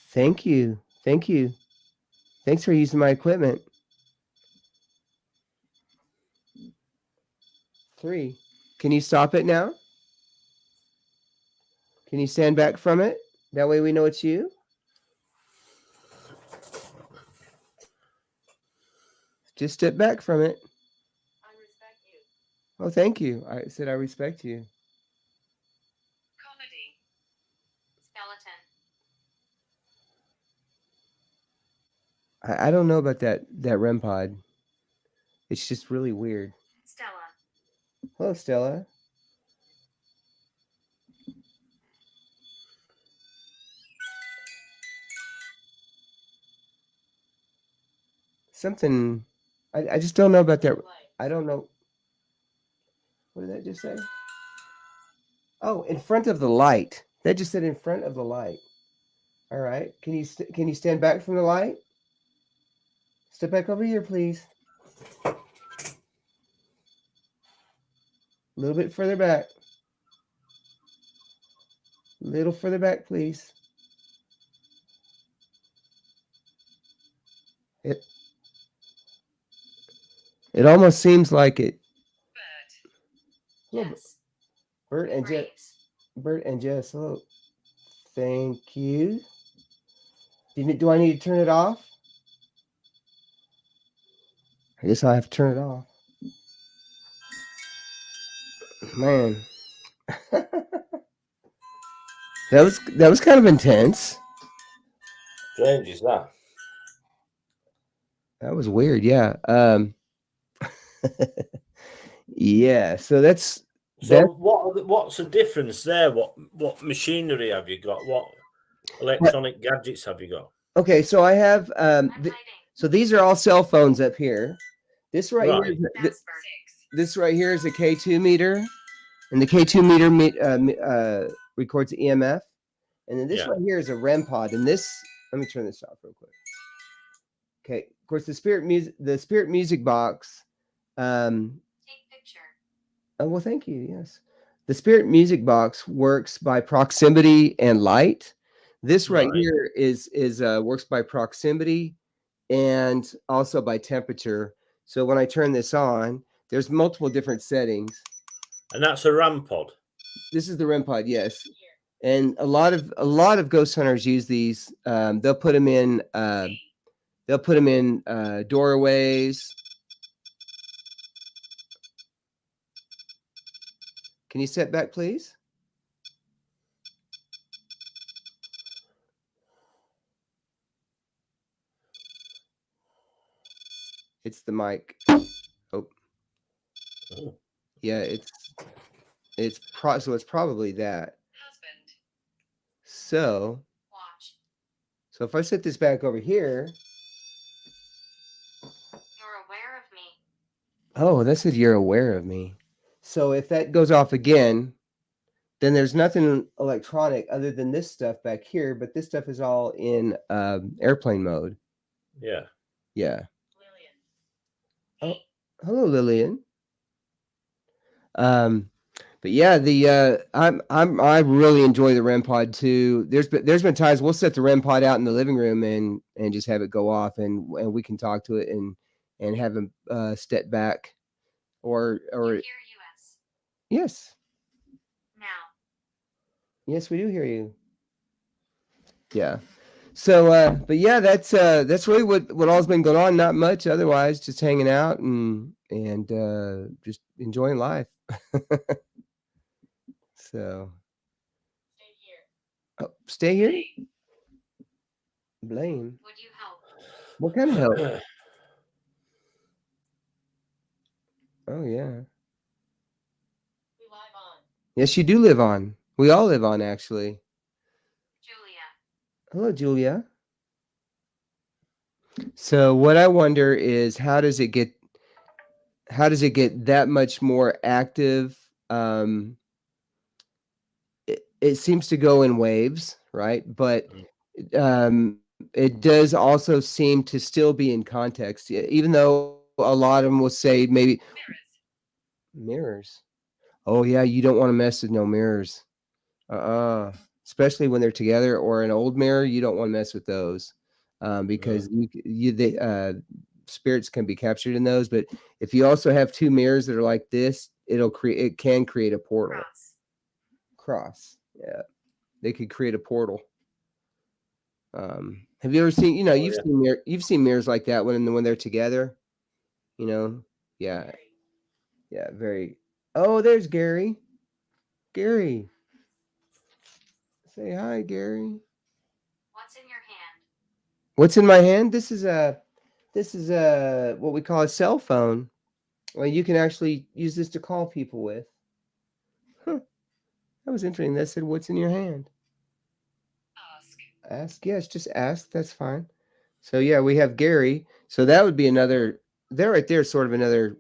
B: Thank you. Thank you. Thanks for using my equipment. 3. Can you stop it now? Can you stand back from it? That way we know it's you. Just step back from it.
C: I respect you.
B: Oh, thank you. I said I respect you.
C: Comedy. Skeleton.
B: I don't know about that REM pod. It's just really weird.
C: Stella.
B: Hello, Stella. Something. I just don't know about that. I don't know. What did that just say? Oh, in front of the light. That just said in front of the light. All right. Can you stand back from the light? Step back over here, please. A little bit further back. A little further back, please. It almost seems like it.
C: Bird.
B: Hello,
C: Jess.
B: Bert and Jess.
C: Graves.
B: Bert and Jess. Hello. Thank you. Do I need to turn it off? I guess I have to turn it off. Man. that was kind of intense.
A: Strange is that?
B: That was weird, yeah. Yeah, so that's
A: So what's the difference there? What machinery have you got? What electronic gadgets have you got?
B: Okay, so I have
C: I'm hiding.
B: so these are all cell phones up here. This right here,
A: Right.
B: this right here is a K2 meter, and the K2 meter records EMF, and then this
A: Yeah.
B: right here is a REM pod. And this, let me turn this off real quick. Okay, of course the Spirit Music Box.
C: Take picture.
B: Oh well, thank you. Yes, the Spirit Music Box works by proximity and light. This right
A: Right.
B: here is works by proximity and also by temperature. So when I turn this on, there's multiple different settings.
A: And that's a RAM pod.
B: This is the REM pod, yes. And a lot of ghost hunters use these. They'll put them in doorways. Can you step back, please? It's the mic. Oh,
A: Oh.
B: yeah. So it's probably that.
C: Husband.
B: So
C: Watch.
B: if I set this back over here.
C: You're aware of me.
B: Oh, that said you're aware of me. So if that goes off again, then there's nothing electronic other than this stuff back here, but this stuff is all in airplane mode.
A: Yeah.
B: Yeah.
C: Lillian.
B: Oh, hello, Lillian. But yeah, the I really enjoy the REM pod too. There's been times we'll set the REM pod out in the living room and just have it go off, and we can talk to it and have him step back, or
C: You hear US.
B: yes,
C: Now.
B: yes, we do hear you. Yeah. So, but yeah, that's really what all's been going on. Not much otherwise, just hanging out and just enjoying life. So,
C: Stay here.
B: oh, stay here. Blame.
C: Would you help?
B: What kind of help? Oh yeah.
C: We live on.
B: Yes, you do live on. We all live on, actually.
C: Julia.
B: Hello, Julia. So, what I wonder is how does it get that much more active? It seems to go in waves, right? But it does also seem to still be in context, even though a lot of them will say maybe mirrors. Oh yeah, you don't want to mess with no mirrors. Especially when they're together, or an old mirror, you don't want to mess with those, because spirits can be captured in those. But if you also have two mirrors that are like this, it can create a portal. Cross. Yeah, they could create a portal. Have you ever seen? You've seen mirrors like that when they're together. Yeah, yeah, very. Oh, there's Gary. Gary, say hi, Gary.
C: What's in your hand?
B: What's in my hand? This is what we call a cell phone. Well, you can actually use this to call people with. Huh. That was interesting. That said, "What's in your hand?"
C: Ask.
B: Ask. Yes, just ask. That's fine. So yeah, we have Gary. So that would be another. There, right there, is sort of another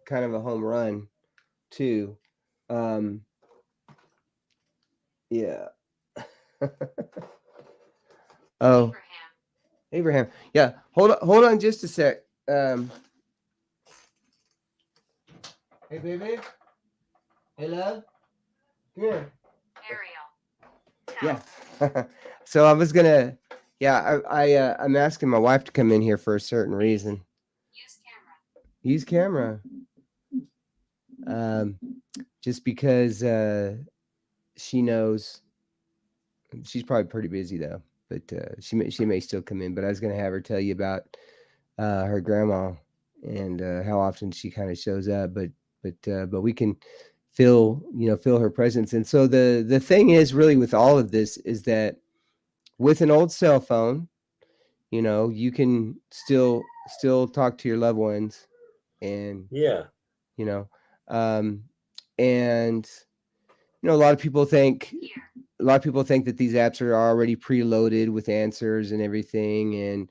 B: kind of a home run, too. Yeah. Oh, Abraham. Yeah. Hold on just a sec. Hey, baby. Hey, love. Come here.
C: Ariel.
B: Yeah. So I was gonna. Yeah, I'm asking my wife to come in here for a certain reason.
C: Use camera.
B: Use camera. Just because she knows she's probably pretty busy though, but she may still come in. But I was gonna have her tell you about her grandma and how often she kind of shows up, but we can feel her presence. And so the thing is really with all of this is that with an old cell phone, you can still talk to your loved ones, and
A: Yeah.
B: um and a lot of people think
C: Here.
B: that these apps are already preloaded with answers and everything, and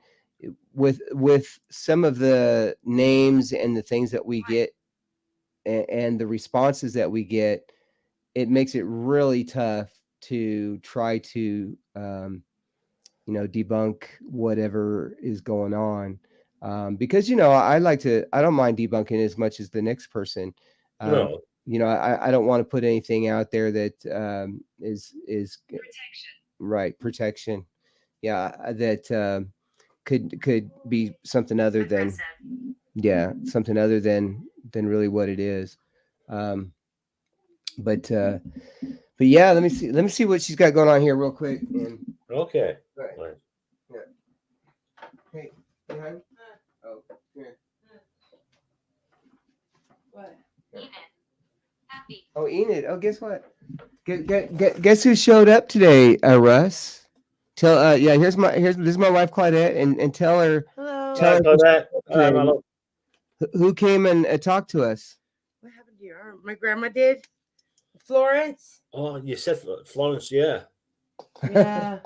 B: with some of the names and the things that we get and the responses that we get, it makes it really tough to try to debunk whatever is going on, because I don't mind debunking as much as the next person.
A: No.
B: I don't want to put anything out there that is
C: Protection.
B: right, protection, that could be something other than
C: Aggressive.
B: something other than really what it is. um but yeah, let me see what she's got going on here real quick. And
A: Okay.
B: right.
A: Right.
B: Hey, hon? Oh, here.
D: What?
C: Enid. Happy.
B: Oh, Enid. Oh, guess what? Guess who showed up today, Russ? Tell yeah, this is my wife Claudette, and tell her
D: Hello.
B: Tell
A: Hi,
B: her
A: Claudette.
B: today.
A: My love.
B: Who came and talked to us.
D: What happened to your arm? My grandma did. Florence.
A: Oh, you said Florence, yeah.
D: Yeah.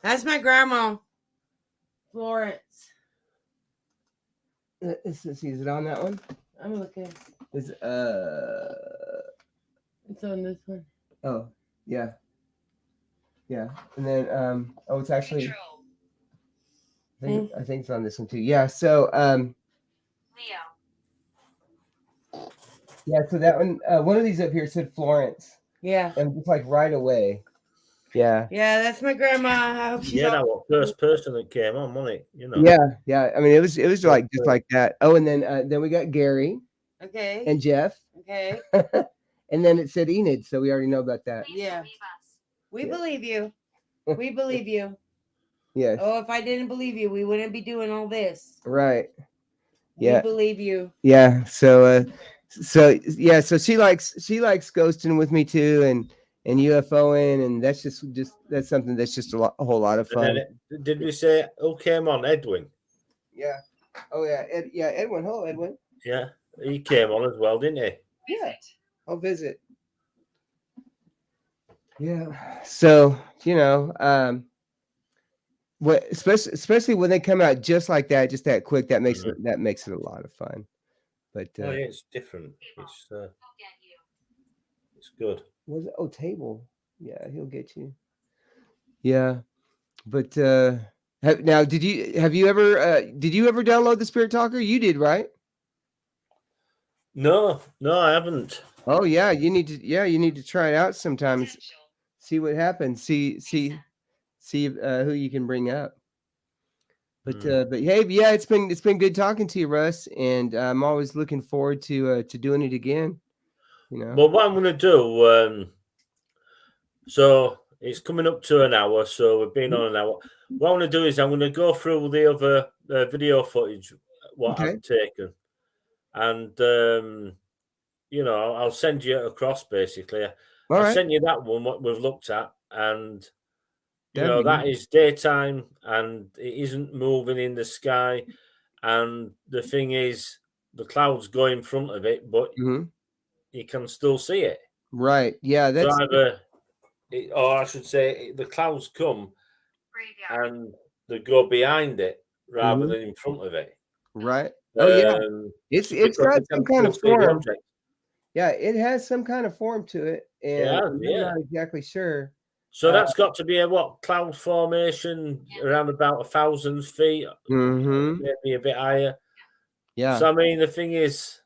D: That's my grandma. Florence.
B: Let's see, is it on that one?
D: I'm looking.
B: Is
D: It's on this one.
B: oh yeah, and then oh, it's actually
C: Control.
B: I think it's on this one too. Yeah, so
C: Leo.
B: yeah, so that one of these up here said Florence,
D: Yeah.
B: and just like right away. Yeah.
D: Yeah, that's my grandma. I hope she's
A: Yeah, that
D: all.
A: was first person that came on, wasn't it?
B: Yeah. I mean, it was like just like that. Oh, and then we got Gary
D: Okay.
B: and Jeff,
D: Okay.
B: and then it said Enid, so we already know about that.
C: Please
D: Yeah.
C: believe us.
D: We
B: Yeah.
D: believe you. We believe you.
B: Yes.
D: Oh, if I didn't believe you, we wouldn't be doing all this.
B: Right.
D: We
B: Yeah.
D: believe you.
B: Yeah. So yeah, so she likes ghosting with me too, and UFOing, and that's something that's just a whole lot of
A: And
B: fun.
A: then did we say who came on? Edwin.
B: Yeah. Oh yeah. Edwin. Hello, Edwin.
A: Yeah, he came on as well, didn't he?
B: Yeah. I'll visit. Yeah. So what especially when they come out just like that, just that quick, that makes it a lot of fun. But
A: Oh yeah, it's different. It's
C: He'll get you.
A: it's good.
B: was it? Oh, table. Yeah, he'll get you. Yeah, but now did you ever download the Spirit Talker? You did, right?
A: No, I haven't.
B: Oh yeah, you need to try it out sometimes.
C: Potential.
B: See what happens. See who you can bring up. But hey, yeah, it's been good talking to you, Russ, and I'm always looking forward to doing it again.
A: Well, what I'm going to do, so it's coming up to an hour, so we've been on an hour. What I'm going to do is I'm going to go through the other video footage, what
B: Okay.
A: I've taken, and I'll send you it across. Basically,
B: All
A: I'll
B: right.
A: send you that one what we've looked at, and
B: That'd be
A: that
B: good.
A: is daytime, and it isn't moving in the sky, and the thing is, the clouds go in front of it, but
B: Mhm.
A: you can still see it.
B: Right. Yeah.
A: So
B: That's
A: either, or I should say, the clouds come
C: Graveyard.
A: and they go behind it rather
B: Mhm.
A: than in front of it.
B: right. Oh yeah. It's
A: Because
B: got
A: you
B: some
A: can
B: kind
A: still
B: of
A: see the
B: form.
A: object.
B: Yeah, it has some kind of form to it, and I'm
A: Yeah.
B: not exactly sure.
A: So that's got to be a cloud formation around about 1,000 feet,
B: Mhm.
A: maybe a bit higher.
B: Yeah.
A: So I mean, the thing is,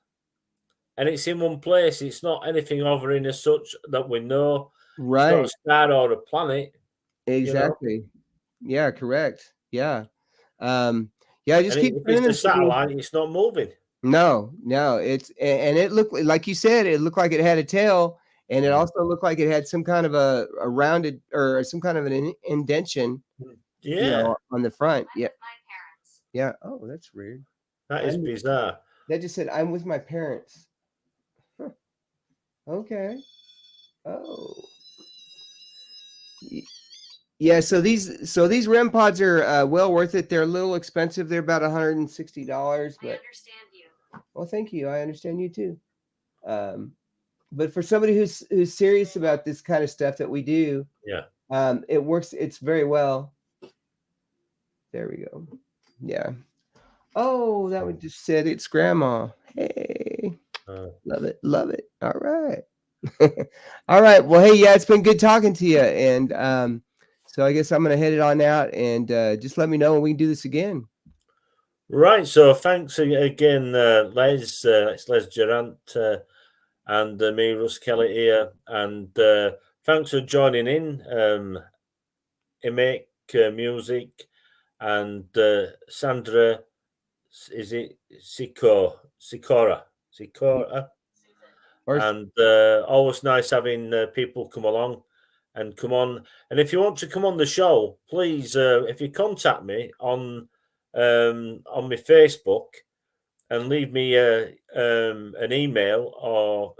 A: and it's in one place. It's not anything hovering as such that we know. It's not
B: Right.
A: a star or a planet.
B: Exactly. Yeah. Correct. Yeah. Yeah. Just
A: And
B: keep
A: if
B: sending
A: it's a
B: them to me.
A: satellite, it's not moving.
B: No. It's and it looked like you said. It looked like it had a tail, and it also looked like it had some kind of a rounded or some kind of an indentation,
A: Yeah,
B: on the front.
C: I'm
B: Yeah.
C: with my parents.
B: Yeah. Oh, that's weird.
A: that is bizarre.
B: That just said, "I'm with my parents." Huh. Okay. Oh. Yeah. So these REM pods are well worth it. They're a little expensive. They're about $160,
C: I
B: but
C: understand you.
B: well, thank you. I understand you too. but for somebody who's serious about this kind of stuff that we do,
A: Yeah.
B: it works. It's very well. There we go. Yeah. Oh, that one just said it's grandma. Hey, love it. Love it. All right. All right. Well, hey, yeah, it's been good talking to you. And so I guess I'm going to head it on out and just let me know when we can do this again.
A: Right. So thanks again, Les. It's Les Durant and me, Russ Kelly here. And thanks for joining in. Make music and Sandra, is it Sikora? And always nice having people come along and come on. And if you want to come on the show, please, if you contact me on my Facebook and leave me an email or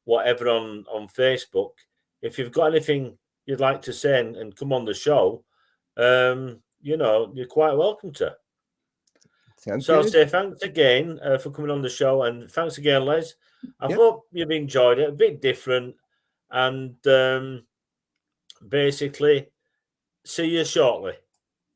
A: whatever on Facebook. If you've got anything you'd like to say and come on the show, you're quite welcome to.
B: Sounds
A: so
B: good.
A: I'll say thanks again for coming on the show, and thanks again, Les. I hope you've enjoyed it. A bit different, and basically, see you shortly.